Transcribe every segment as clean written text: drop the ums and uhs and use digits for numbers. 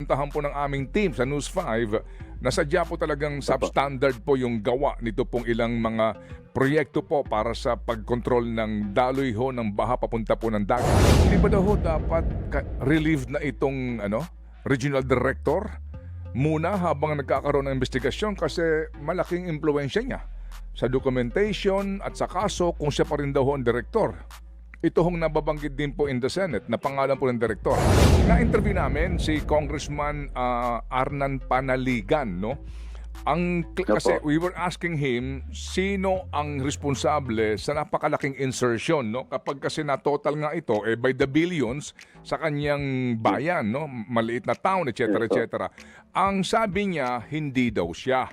Puntahan po ng aming team sa News 5 na sadya po talagang substandard po yung gawa nito pong ilang mga proyekto po para sa pagkontrol ng daloy ho ng baha papunta po ng dagat. Hindi ba daw ho dapat relieved na itong regional director muna habang nagkakaroon ng investigasyon kasi malaking impluensya niya sa documentation at sa kaso kung siya pa rin daw ho ang director. Ito hong nababanggit din po in the Senate na pangalan po ng direktor. Na-interview namin si Congressman Arnan Panaligan, no? Kasi we were asking him sino ang responsable sa napakalaking insertion, no? Kapag kasi na total nga ito by the billions sa kanyang bayan, no? Maliit na town, etc. etc. Ang sabi niya, hindi daw siya.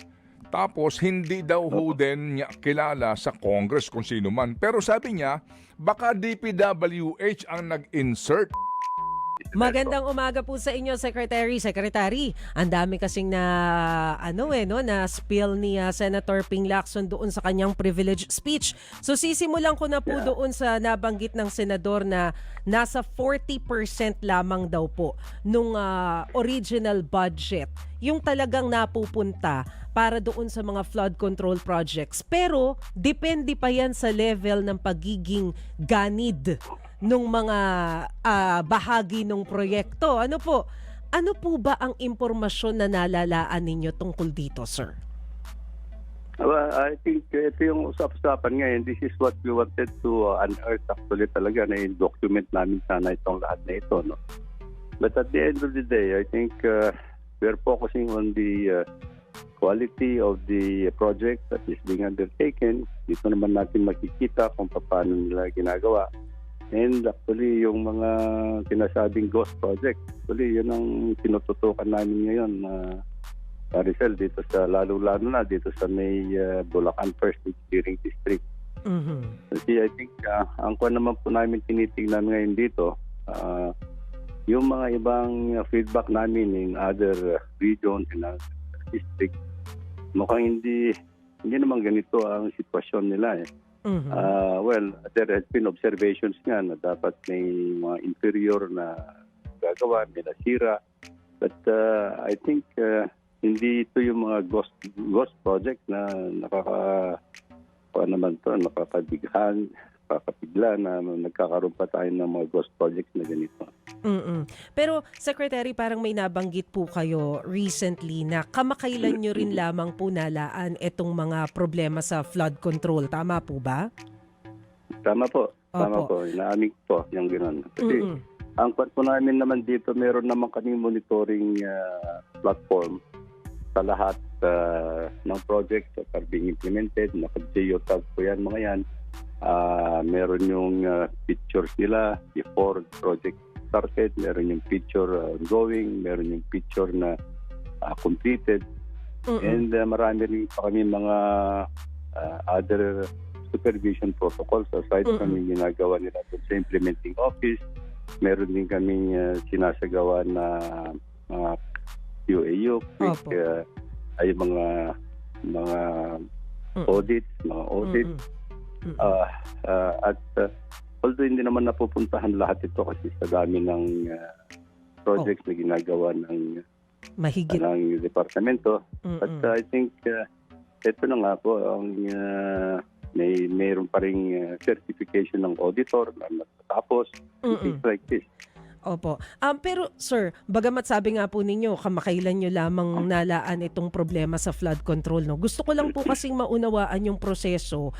Tapos hindi daw ho din niya kilala sa Congress kung sino man. Pero sabi niya, baka DPWH ang nag-insert. Magandang umaga po sa inyo, Secretary. Ang dami kasing na spill ni Senator Ping Lacson doon sa kanyang privilege speech. So sisimulan ko na po doon sa nabanggit ng senador na nasa 40% lamang daw po nung original budget yung talagang napupunta para doon sa mga flood control projects. Pero depende pa yan sa level ng pagiging ganid nung mga bahagi ng proyekto. Ano po ba ang impormasyon na nalalaan ninyo tungkol dito, sir? Well, I think ito yung usap-usapan ngayon. This is what we wanted to unearth actually talaga na i-document namin sana itong lahat na ito. No? But at the end of the day, I think we're focusing on the quality of the project that is being undertaken. Dito naman natin makikita kung paano nila ginagawa. And actually, yung mga sinasabing ghost project, actually, yun ang tinututukan namin ngayon Maricel, dito sa lalo-lalo na dito sa may Bulacan First Engineering District. Mm-hmm. Kasi I think ang kuwan naman po namin tinitingnan ngayon dito, yung mga ibang feedback namin in other regions in other districts, mukhang hindi naman ganito ang sitwasyon nila eh. Mm-hmm. Well, there has been observations nga na dapat may mga inferior na gagawa, may nasira. But I think hindi ito yung mga ghost project na nakakapigla na nagkakaroon pa tayo ng mga ghost projects na ganito. Mm-mm. Pero Secretary, parang may nabanggit po kayo recently na kamakailan nyo rin lamang po nalaan itong mga problema sa flood control. Tama po ba? Tama po. Tama po. Inaamin po yung gano'n. Kasi ang part po namin naman dito, meron naman kaming monitoring platform sa lahat ng projects that are being implemented. Naka-geotag po yan, mga yan. Meron yung pictures nila before the project started, meron yung picture ongoing, meron yung picture na completed. And marami rin pa kami mga other supervision protocols aside from yung ginagawa nila sa implementing office. Meron din kami sinasagawa na QAU, ay mga audits, at although hindi naman napupuntahan lahat ito kasi sa dami ng projects na ginagawa ng mahigit ng departamento. But I think ito na nga po ang mayroon pa ring certification ng auditor na natatapos. Things like this. Opo. Pero sir, bagamat sabi nga po ninyo, kamakailan nyo lamang nalaan itong problema sa flood control. No? Gusto ko lang po kasing maunawaan yung proseso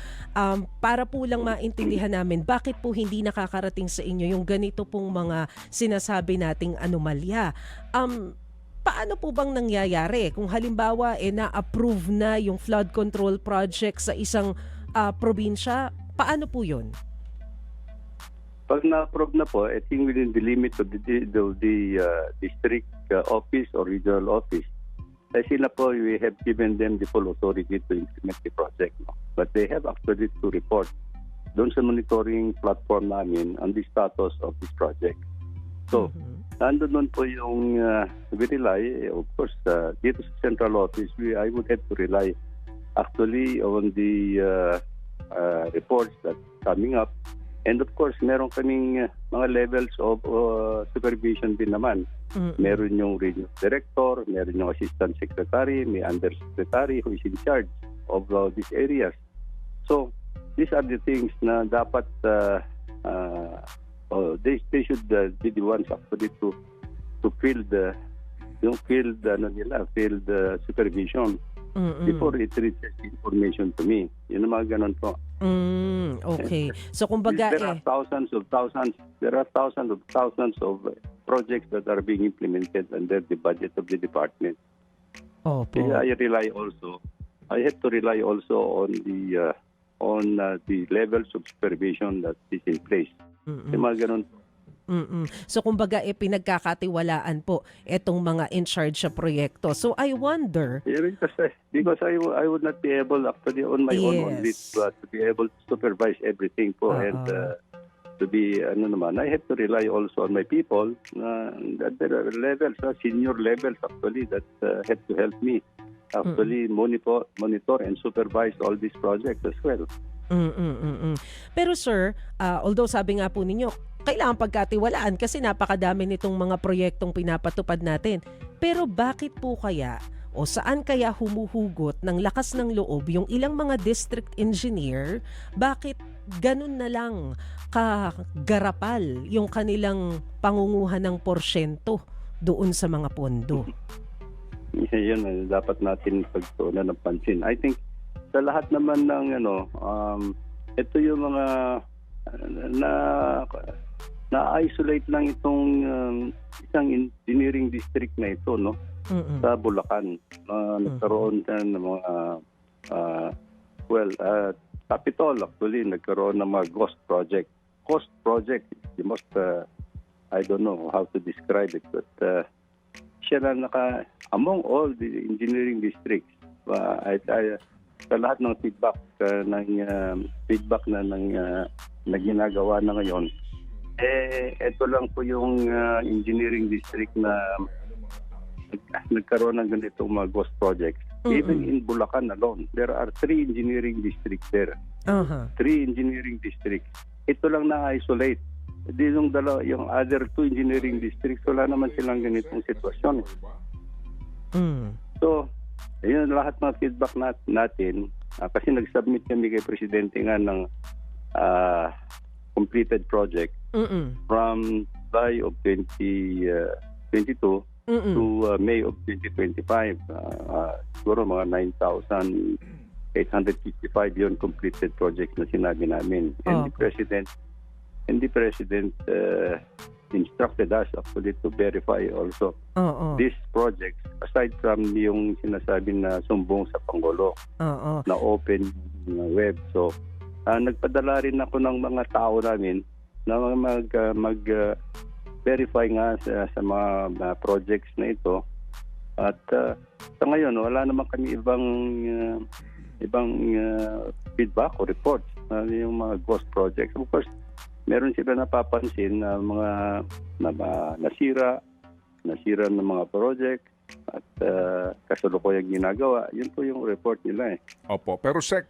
para po lang maintindihan namin bakit po hindi nakakarating sa inyo yung ganito pong mga sinasabi nating anomalya. Paano po bang nangyayari? Kung halimbawa na-approve na yung flood control project sa isang probinsya, paano po yun? Pag na-approve na po, I think within the limit of the district office or regional office, kasi na po, we have given them the full authority to implement the project. No? But they have actually to report doon sa monitoring platform namin on the status of this project. So, nandun po yung we rely, of course, dito sa central office, I would have to rely actually on the reports that coming up. And of course, meron kaming mga levels of supervision din naman. Meron yung regional director, meron yung assistant secretary, may undersecretary who is in charge of these areas. So, these are the things na dapat they should be the ones actually to field field supervision before it reaches information to me. Yun ang mga ganun po. Okay. So kumbaga There are thousands of projects that are being implemented under the budget of the department. Opo. I have to rely also on the levels of supervision that is in place. Yung mga ganun po. So kumbaga pinagkakatiwalaan po itong mga in charge sa proyekto. So I wonder, Because I would not be able actually on my own on this to be able to supervise everything po and to be I have to rely also on my people that there are levels, senior levels actually that have to help me actually monitor and supervise all these projects as well. Pero sir, although sabi nga po ninyo, kailangan pagkatiwalaan kasi napakadami nitong mga proyektong pinapatupad natin. Pero bakit po kaya o saan kaya humuhugot ng lakas ng loob yung ilang mga district engineer? Bakit ganun na lang kagarapal yung kanilang pangunguhan ng porsyento doon sa mga pondo? Yan dapat natin pagtuunan ng pansin. I think sa lahat naman ng ito yung mga na-isolate lang itong isang engineering district na ito sa Bulacan. Nagkaroon ng mga Capitol actually nagkaroon ng mga ghost project. Ghost project, the most I don't know how to describe it, but siya na among all the engineering districts sa lahat ng feedback na ginagawa na ngayon, ito lang po yung engineering district na nagkaroon ng ganitong mga ghost projects. Even in Bulacan alone, there are 3 engineering districts there. 3 engineering districts. Ito lang na-isolate. Yung other 2 engineering districts, wala naman silang ganitong sitwasyon. So, yun lahat ng feedback natin kasi nag-submit kami kay Presidente nga ng completed project from July of 2022 to May of 2025. Siguro mga 9,855 yun completed project na sinabi namin. And the President instructed us actually to verify also this project aside from yung sinasabi na sumbong sa Pangulo na open web. So nagpadala rin ako ng mga tao namin na mag-verify nga sa mga projects na ito. At sa ngayon, wala naman kami ibang feedback o reports yung mga ghost projects. Of course, meron sila napapansin na mga nasira ng mga project at kasalukuyang ginagawa. Yun po yung report nila eh. Opo, pero Sec,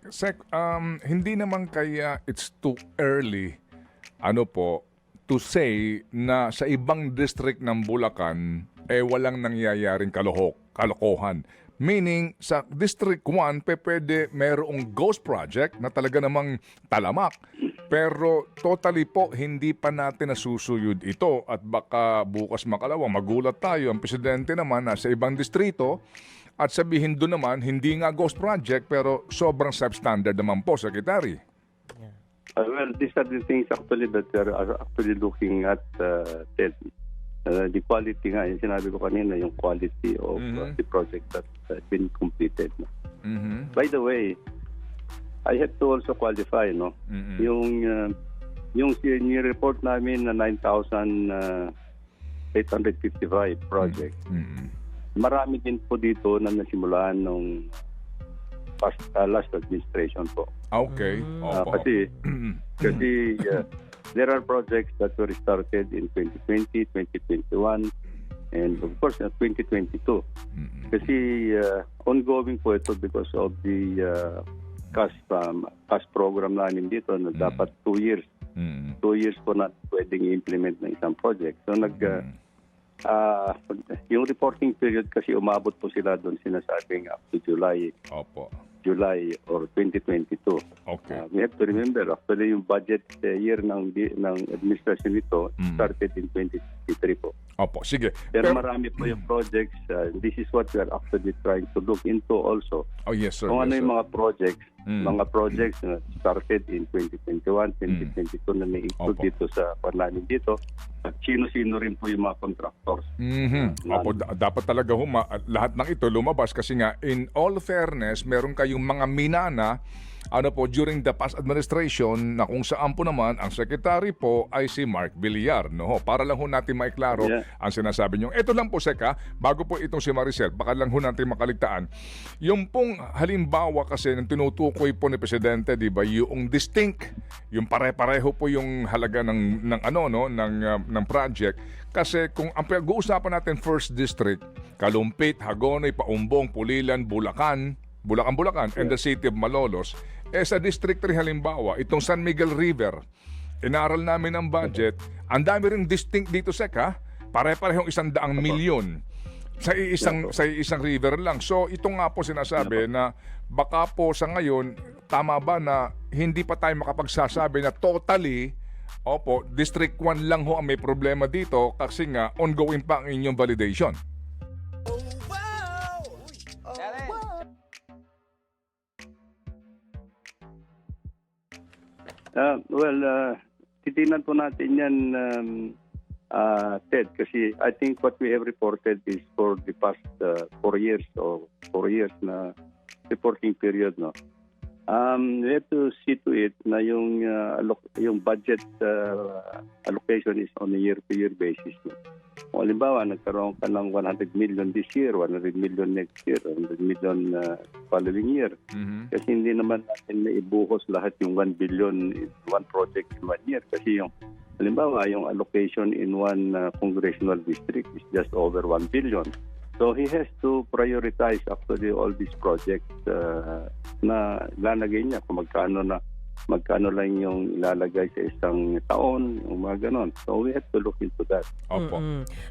hindi naman kaya it's too early to say na sa ibang district ng Bulacan walang nangyayaring kalokohan. Meaning, sa District 1, pwede mayroong ghost project na talaga namang talamak. Pero totally po, hindi pa natin nasusuyod ito at baka bukas makalawang magulat tayo. Ang presidente naman nasa ibang distrito at sabihin doon naman, hindi nga ghost project pero sobrang substandard naman po, Secretary. Well, these are the things actually that we are actually looking at, Ted. The quality nga, yung sinabi ko kanina, yung quality of the project that has been completed. By the way, I have to also qualify, yung report namin na 9,855 project. Marami din po dito na nasimulan nung last administration po. Okay. Kasi there are projects that were started in 2020, 2021, and of course 2022. Kasi ongoing po ito because of the cash program namin dito na dapat 2 years. 2 years po na pwedeng i-implement ng isang project. So yung reporting period kasi umabot po sila doon sinasabing up to July Opo. or 2022. Okay. We have to remember, actually yung budget year ng administration nito started in 2023 po. Opo, sige. Pero marami po yung projects. This is what we are actually trying to look into also. Oh, yes, sir. Kung ano Yes, yung sir. mga projects na started in 2021, 2022 na may include Opo. dito sa panlanin dito. At sino-sino rin po yung mga contractors. Opo, dapat talaga lahat ng ito lumabas kasi nga in all fairness, meron kayong mga minana during the past administration na kung saan po naman ang secretary po ay si Mark Villar, no? Para lang ho natin maiklaro ang sinasabi niyo. Ito lang po, Seka, bago po itong si Maricel, baka lang ho natin makaligtaan. Yung pong halimbawa kasi ng tinutukoy po ni Presidente, di ba, yung distinct, yung pare-pareho po yung halaga ng project. Kasi kung ang pag-uusapan natin first district, Kalumpit, Hagonoy, Paumbong, Pulilan, Bulacan, and the city of Malolos, sa District 3 halimbawa, itong San Miguel River, inaral namin ang budget, ang dami rin distinct dito, Seka, pare-parehong 100 milyon sa isang river lang. So ito nga po sinasabi na baka po sa ngayon, tama ba na hindi pa tayo makapagsasabi na totally, District 1 lang ho ang may problema dito kasi nga ongoing pa ang inyong validation. Titinan po natin yan, Ted, kasi I think what we have reported is for the past 4 years na reporting period, no. We have to see to it na yung budget allocation is on a year-to-year basis. No? Kung halimbawa, nagkaroon ka ng 100 million this year, 100 million next year, 100 million following year. Kasi hindi naman natin naibuhos lahat yung 1 billion in one project in 1 year. Kasi yung, halimbawa, yung allocation in one congressional district is just over 1 billion. So he has to prioritize actually all these projects na ilalagay niya kung magkano lang yung ilalagay sa isang taon, yung mga ganon. So we have to look into that. Opo.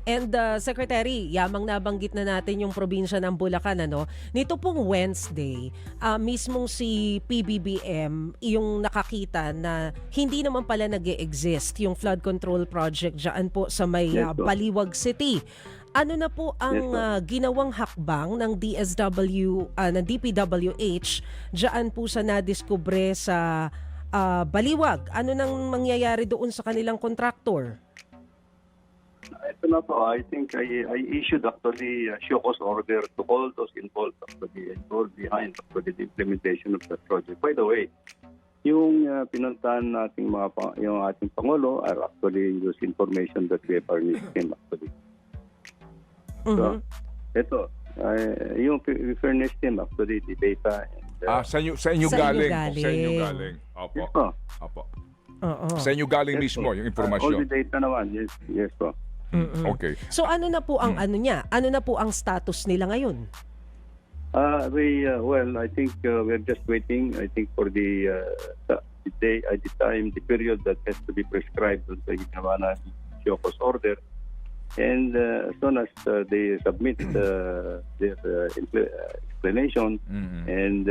And Secretary, yamang nabanggit na natin yung probinsya ng Bulacan, ano? Nito pong Wednesday, mismong si PBBM yung nakakita na hindi naman pala nag-e-exist yung flood control project dyan po sa may Baliwag City. Ano na po ang ginawang hakbang ng ng DPWH dyan po sa nadiskubre sa Baliwag? Ano nang mangyayari doon sa kanilang contractor? Ito na po, I think I issued actually a show cause order to all those involved actually behind actually the implementation of the project. By the way, yung pinuntahan nating yung ating Pangulo are actually those information that we have furnished him actually. So, ito, yung fairness team actually, the data. And, sa inyo galing. galing. Sa inyo galing. Opo. Yes po. Opo. Oo. Sa inyo galing Yes mismo po. yung All impormasyon. the data naman, yes po. Okay. So ano na po ang ano niya? Ano na po ang status nila ngayon? I think we're just waiting, I think, for the day, the time, the period that has to be prescribed on the ginawa na show cause order. And as soon as they submit their explanation and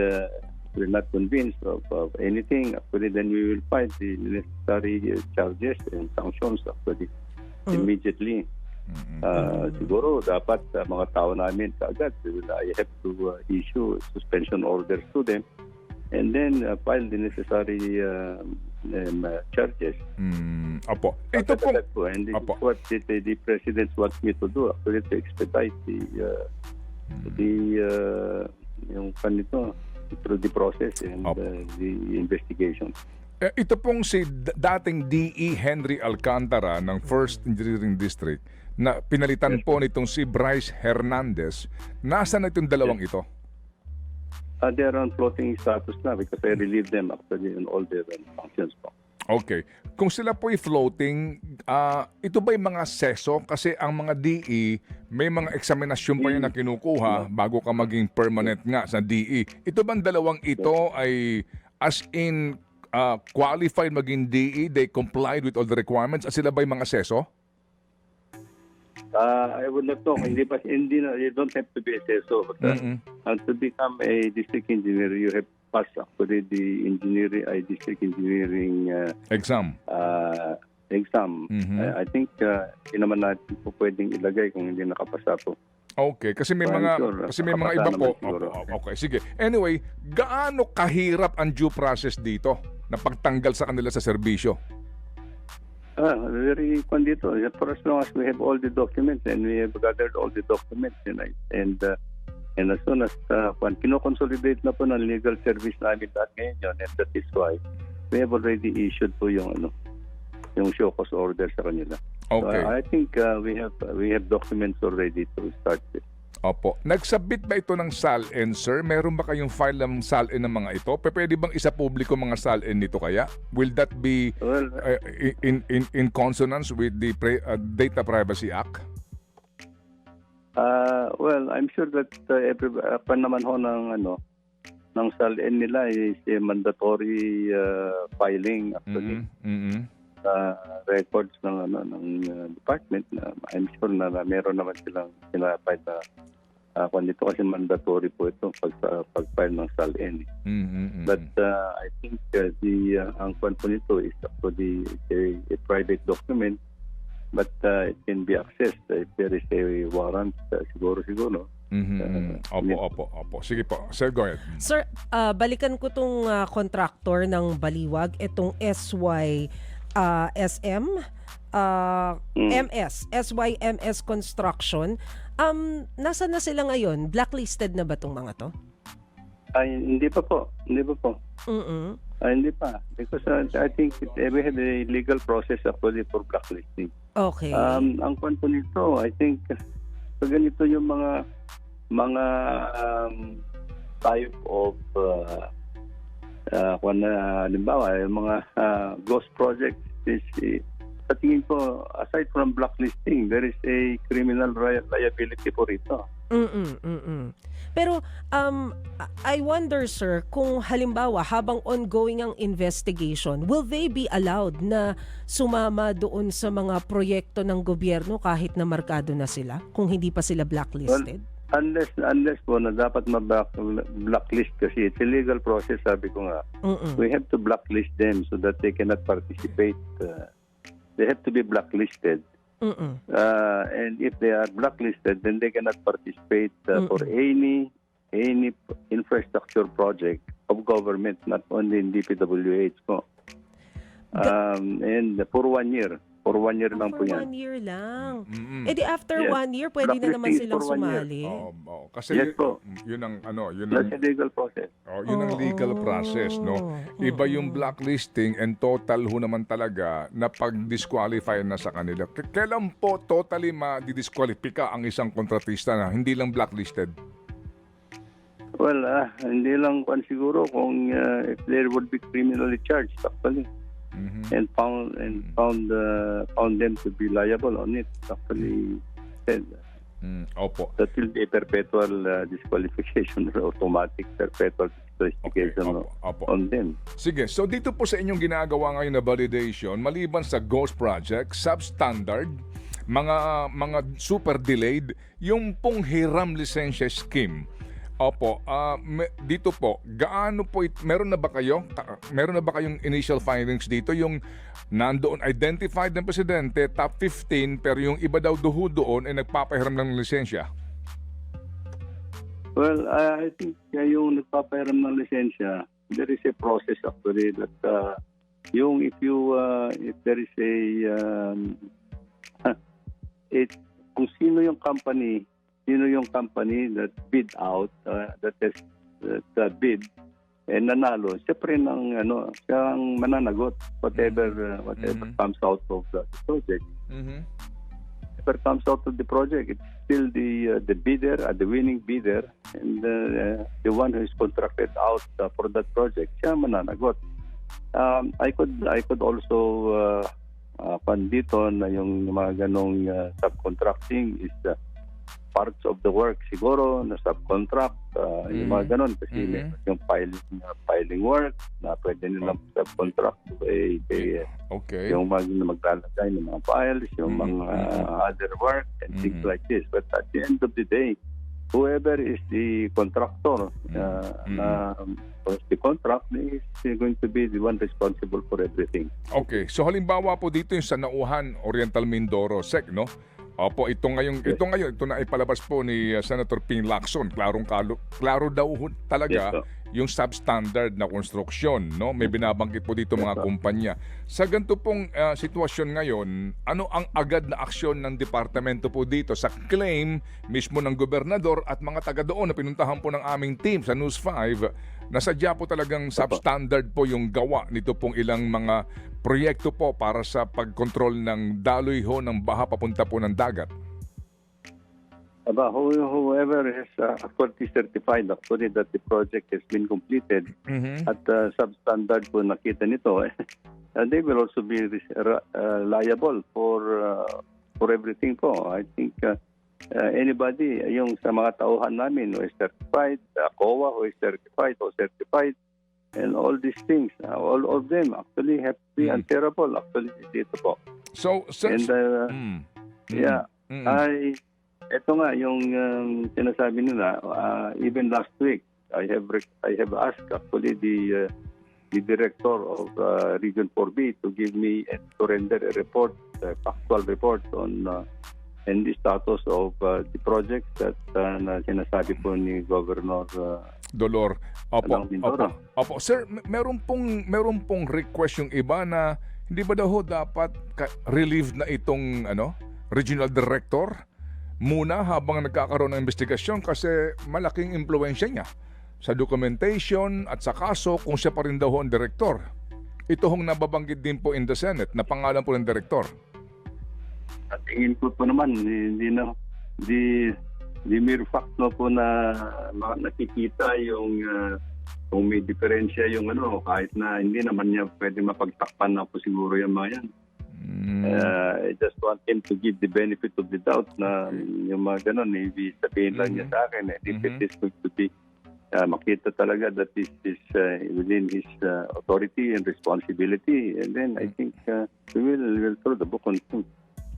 we're not convinced of anything, actually, then we will find the necessary charges and sanctions actually immediately. Siguro dapat mga tao namin kaagad, I have to issue suspension orders to them and then file the necessary charges. Opo. Ito pong And this is what the President wants me to do, actually, to expedite yung kanito through the process and the investigation. Ito pong si dating DE Henry Alcantara ng 1st Engineering District na pinalitan po nitong si Bryce Hernandez. Nasaan na itong dalawang ito? They are on floating status na because I relieved them actually in all their functions po. Okay. Kung sila po'y floating, ito ba'y mga seso? Kasi ang mga DE, may mga eksaminasyon pa yan na kinukuha bago ka maging permanent nga sa DE. Ito bang dalawang ito ay as in qualified maging DE? They complied with all the requirements? At sila ba'y mga seso? I would not know. Hindi na, you don't have to be a CSO. But, to become a district engineer, you have passed actually the district engineering Exam. exam. I think hindi naman natin po pwedeng ilagay kung hindi nakapasa po. Okay, kasi may I'm mga sure, kasi may mga iba nakapasa po. naman siguro. Okay, sige. Anyway, gaano kahirap ang due process dito na pagtanggal sa kanila sa serbisyo? Very dito. For as long as we have all the documents and we have gathered all the documents and as soon as kino-consolidate na po ng legal service namin lahat ngayon yun, and that is why we have already issued po yung show cause order sa kanila. Okay. So I think we have documents already to start with. Opo. Nagsubmit ba ito ng SALN, sir? Meron ba kayong file ng SALN ng mga ito? Pwede bang isa publiko mga SALN nito kaya? Will that be Well, in consonance with the Data Privacy Act? well, I'm sure that pa naman ho ng SALN nila is a mandatory filing actually. Records ng department na I'm sure na meron naman silang sinapay na dito kasi mandatory po ito pag-file ng SALN. But I think ang kwan po nito is actually a private document but it can be accessed if there is a warrant siguro. Opo. Sige po. Sir, go ahead. Sir, balikan ko tong contractor ng Baliwag, itong SYMS Construction. Nasaan na sila ngayon? Blacklisted na ba tong mga to? Ay, hindi pa po. Hindi pa. Because I think we have a legal process actually for blacklisting. Okay. Ang kwento nito, I think, pag ganito yung mga type of halimbawa, yung mga ghost projects is sa tingin ko, aside from blacklisting, there is a criminal liability po rito. Pero I wonder, sir, kung halimbawa habang ongoing ang investigation, will they be allowed na sumama doon sa mga proyekto ng gobyerno kahit na markado na sila kung hindi pa sila blacklisted? Unless po na dapat ma-blacklist kasi it's a legal process, sabi ko nga. We have to blacklist them so that they cannot participate. They have to be blacklisted. And if they are blacklisted, then they cannot participate for any infrastructure project of government, not only in DPWH po. And for 1 year. For 1 year lang po yan. 1 year lang. Eh di after 1 year, pwede na naman silang sumali. Kasi Yes po. yun ang That's a legal process. yun ang legal process, no? Iba yung blacklisting and total ho naman talaga na pag-disqualify na sa kanila. Kailan po totally ma-disqualify ang isang kontratista na hindi lang blacklisted? Well, hindi lang siguro kung if there would be criminally charged actually. And found them to be liable on it. Actually said Opo. that will be a perpetual disqualification or automatic perpetual disqualification on them. Sige, so dito po sa inyong ginagawa ngayon na validation, maliban sa ghost project, substandard, mga super delayed, yung pong hiram lisensya scheme. Opo, dito po, gaano po, meron na ba kayong initial findings dito? Yung nandoon, identified ng Presidente, top 15, pero yung iba daw doon ay nagpapahiram ng lisensya? Well, I think yung nagpapahiram ng lisensya, there is a process actually that if there is kung sino yung company that bid out, that has bid and nanalo, siyempre siyang mananagot whatever comes out of the project. Whatever comes out of the project, it's still the bidder, the winning bidder, and the one who is contracted out for that project, siya mananagot. I could also dito na yung mga ganong subcontracting is parts of the work siguro na subcontract, yung mga ganon kasi yung filing work na pwede nilang subcontract Okay. yung maglalagay ng mga files, yung mga other work and things like this. But at the end of the day, whoever is the contractor the contract is going to be the one responsible for everything. Okay. So halimbawa po dito yung sa Nauhan, Oriental Mindoro, SEC, no? Opo, ito na ipalabas po ni Senator Ping Lacson. Klaro daw talaga yung substandard na konstruksyon, no? May binabanggit po dito mga kumpanya. Sa ganito pong sitwasyon ngayon, ano ang agad na aksyon ng departamento po dito sa claim mismo ng gobernador at mga taga doon na pinuntahan po ng aming team sa News 5 na sadya po talagang substandard po yung gawa nito pong ilang mga proyekto po para sa pagkontrol ng daloy ho ng baha papunta po ng dagat? Whoever is actually certified actually that the project has been completed at substandard po nakita nito, they will also be liable for everything po. I think anybody, yung sa mga tauhan namin who is certified, COA who is certified or certified, and all these things, all of them actually have to be answerable actually dito po. So, ito nga yung sinasabi nila, even last week, I have asked actually the director of Region 4B to give me and to render a report, factual report on and the status of the project that na sinasabi po ni Governor Dolor. Mindoro. Opo. Sir, meron pong request yung iba na hindi ba daw dapat relieved na itong regional director muna habang nagkakaroon ng investigasyon kasi malaking impluwensya niya sa documentation at sa kaso kung siya pa rin daw ang director. Ito hong nababanggit din po in the Senate na pangalan po ng director. At tingin ko po naman, the mere fact po na nakikita yung kung may diferensya yung kahit na hindi naman niya pwede mapagtakpan na po siguro yung mga yan. I just want him to give the benefit of the doubt na yung mga ganon, sabihin lang niya sa akin, if it is going to be makita talaga that this is within his authority and responsibility, and then I think we will throw the book on him.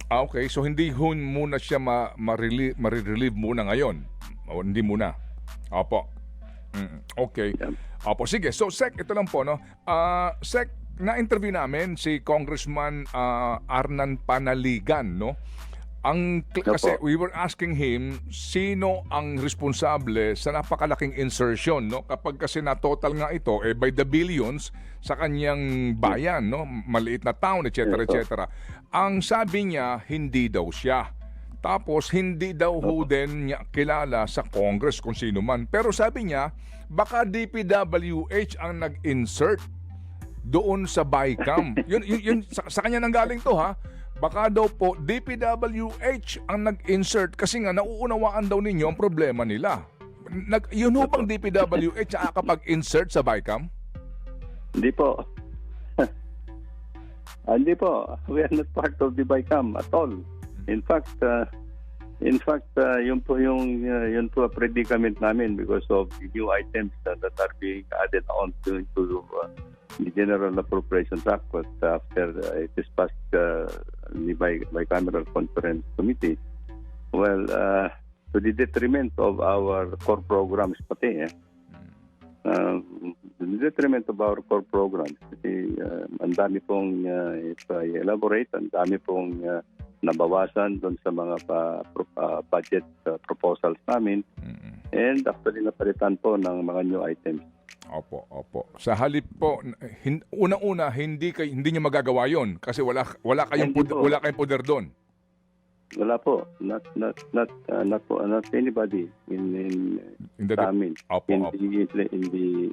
Okay, so hindi muna siya ma-relieve muna ngayon. O, hindi muna. Opo. Okay. Opo, sige. So, Sec, ito lang po, no? Sec, na-interview namin si Congressman Arnan Panaligan, no? Kasi we were asking him sino ang responsable sa napakalaking insertion, no? Kapag kasi na total nga ito by the billions sa kanyang bayan, no? Maliit na town, etc. etc. Ang sabi niya hindi daw siya. Tapos hindi daw din niya kilala sa Congress kung sino man. Pero sabi niya baka DPWH ang nag-insert doon sa BICAM. Yun sa kanya nanggaling to, ha. Baka daw po DPWH ang nag-insert kasi nga nauunawaan daw ninyo ang problema nila. Yun ho bang DPWH ang kapag-insert sa BICAM? Hindi po. Hindi po. We are not part of the BICAM at all. In fact, yun po a predicament namin because of the new items that are being added on to the General Appropriations Act, but after it is passed the Bicameral Conference Committee, well, to the detriment of our core programs pati, to the detriment of our core programs, kasi ang dami pong i-elaborate, ang dami pong nabawasan doon sa mga budget proposals namin, and actually napalitan po ng mga new items. Opo. Sa halip po, unang-una hindi niyo magagawa 'yon kasi wala kayong poder doon. Wala po. Not anybody in the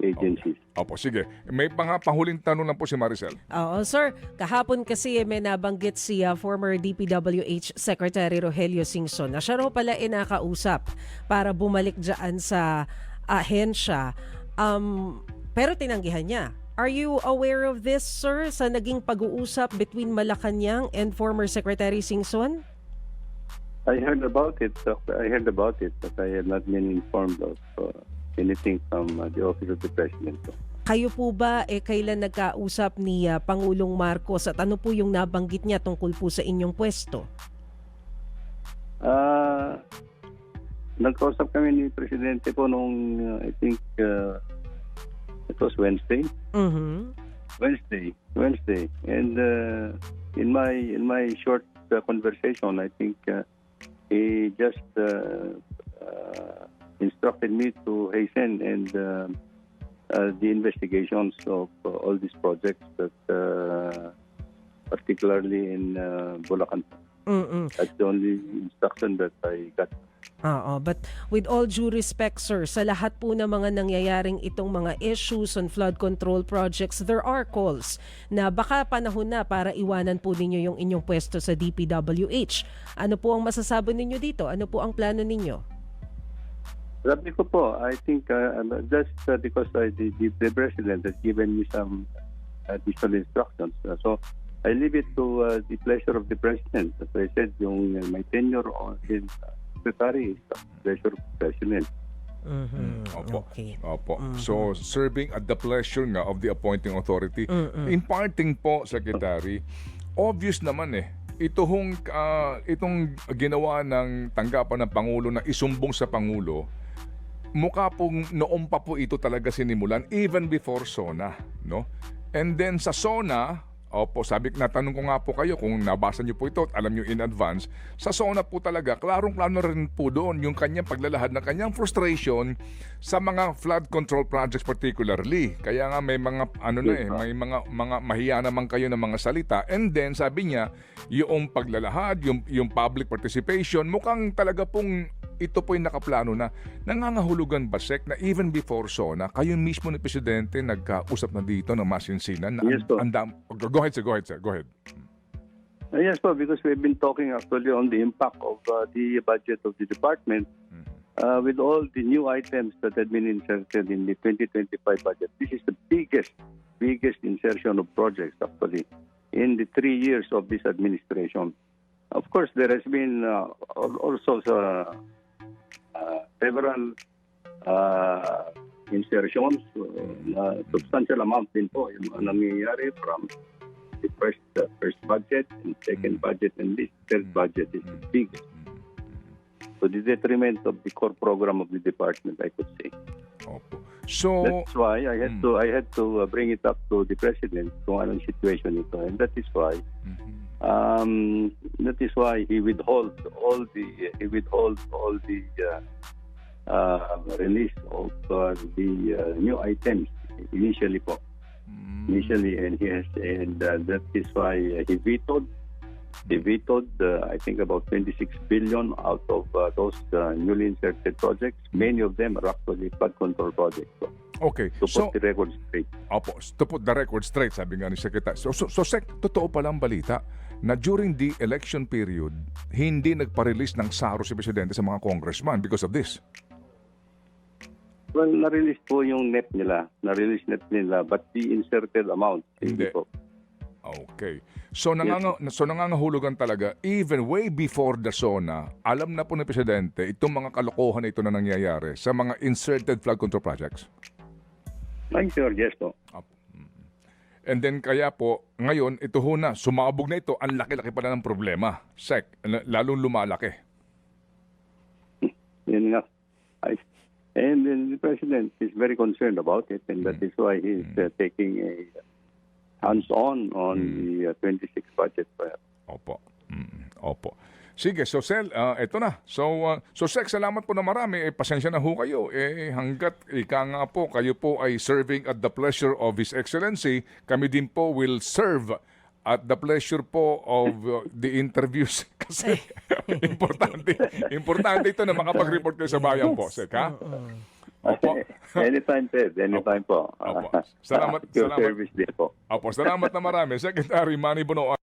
agencies. Opo, sige. May pahuling tanong lang po si Maricel. Oo, sir. Kahapon kasi may nabanggit si former DPWH Secretary Rogelio Singson na siya raw pala inakausap para bumalik dyan sa ahensya. Pero tinanggihan niya Are you aware of this, sir, sa naging pag-uusap between Malacanang and former Secretary Singson? I heard about it. But I had not been informed of anything from the Office of the President. Kayo po ba kailan nagkausap ni Pangulong Marcos at ano po yung nabanggit niya tungkol po sa inyong pwesto? Nagkausap kami ni Presidente po nung, I think, it was Wednesday. Mhm. Wednesday. And in my short conversation, I think he just instructed me to hasten and the investigations of all these projects, that particularly in Bulacan. That's the only instruction that I got. Oo, but with all due respect, sir, sa lahat po ng mga nangyayaring itong mga issues on flood control projects, there are calls na baka panahon na para iwanan po ninyo yung inyong pwesto sa DPWH. Ano po ang masasabi ninyo dito? Ano po ang plano ninyo? Sabi ko po, I think that's because the President has given me some additional instructions. So I leave it to the pleasure of the President. As I said, yung my tenure on his Secretary is the pleasure of the President. Opo. Okay. Opo. So, serving at the pleasure nga of the appointing authority. Imparting po, Secretary, obvious naman itong ginawa ng tanggapan ng Pangulo na isumbong sa Pangulo, mukha pong noon pa po ito talaga sinimulan even before SONA, no? And then sa SONA, natanong ko nga po kayo kung nabasa niyo po ito at alam niyo in advance, sa SONA po talaga, klarong-klaro rin po doon yung kanyang paglalahad ng kanyang frustration sa mga flood control projects particularly. Kaya nga may mga may mga mahiya naman kayo ng mga salita. And then sabi niya, yung paglalahad, yung public participation, mukhang talaga pong ito po yung nakaplano na. Nangangahulugan ba, Sec, na even before SONA, kayo mismo ni Presidente nagkausap na dito ng masinsinan? Yes, po. Go ahead, sir. Go ahead. Yes po, because we've been talking actually on the impact of the budget of the department with all the new items that had been inserted in the 2025 budget. This is the biggest insertion of projects actually in the 3 years of this administration. Of course, there has been also several insertions, substantial amount din po yung nangyayari from the first budget and second budget, and this third budget is the biggest. To the detriment of the core program of the department, I could say. Opo. So that's why I had to bring it up to the President kung anong situation ito, and that is why he withhold all the release of the new items initially, and that is why he vetoed I think about 26 billion out of those newly inserted projects. Many of them are actually flood control projects. okay. To put the record straight. Opo, to put the record straight, sabi nga ni Secretary. So Sec, totoo palang balita na during the election period, hindi nagpa-release ng SARO si Presidente sa mga congressman because of this. Well, na-release po yung net nila, but the inserted amount, hindi po. Okay. So nangangahulugan talaga, even way before the SONA, alam na po ng Presidente itong mga kalokohan na ito na nangyayari sa mga inserted flood control projects? I'm sure, yes po. And then kaya po, ngayon, ito ho na, sumabog na ito, ang laki-laki pala ng problema. Sec, lalong lumalaki. Yun nga. And the President is very concerned about it, and that is why he's taking a hands-on on the 26 budget. Opo. Opo. Sige, so Sel, eto na. So Sec, salamat po na marami. Pasensya na ho kayo. Hanggat ika nga po, kayo po ay serving at the pleasure of His Excellency, kami din po will serve at the pleasure po of the interviews. Kasi importante ito na makapag-report kayo sa bayan po, Sec, ha? Opo. Anytime, Ted. Anytime po. Opo. Salamat. Service din po. Opo, salamat na marami. Secretary Manny Bonoan.